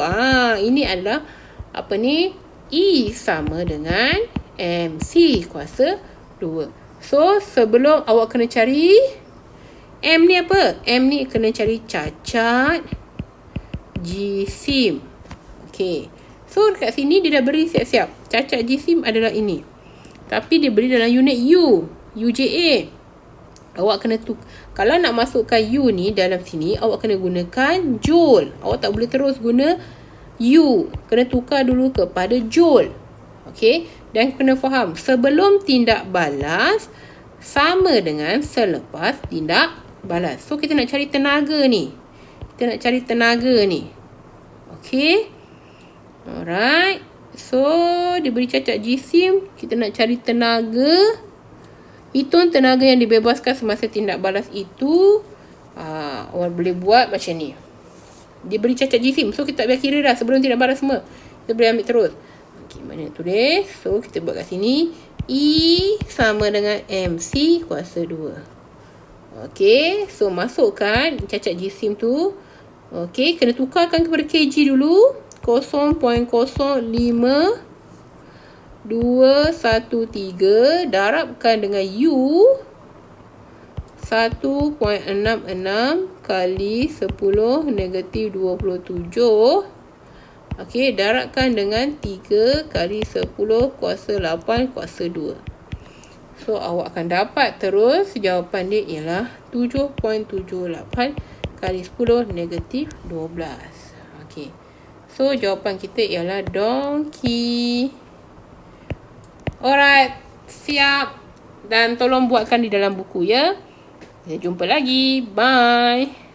Ini adalah apa ni? E sama dengan MC kuasa 2. So, sebelum awak kena cari M ni apa? M ni kena cari cacat jisim. So, dekat sini dia dah beri siap-siap. Cacat jisim adalah ini. Tapi dia beri dalam unit U. UJA. Awak kena kalau nak masukkan U ni dalam sini, awak kena gunakan joule. Awak tak boleh terus guna U. Kena tukar dulu kepada joule. Okey. Dan kena faham, sebelum tindak balas sama dengan selepas tindak balas. So, kita nak cari tenaga ni. Okey. Alright. So, diberi cacat jisim. Kita nak cari tenaga. Hitung tenaga yang dibebaskan semasa tindak balas itu. Orang boleh buat macam ni. Diberi cacat jisim. So, kita tak payah kira dah sebelum tindak balas semua. Kita boleh ambil terus. Okay, mana tulis. So, kita buat kat sini. E sama dengan MC kuasa 2. Okay. So, masukkan cacat jisim tu. Okay. Kena tukarkan kepada kg dulu. 0.05213 darabkan dengan U 1.66 kali 10 negatif 27. Okey, darabkan dengan 3 kali 10 kuasa 8 kuasa 2. So, awak akan dapat terus jawapan dia ialah 7.78 kali 10 negatif 12. Okey. So, jawapan kita ialah donkey. Alright, siap. Dan tolong buatkan di dalam buku ya. Kita jumpa lagi. Bye.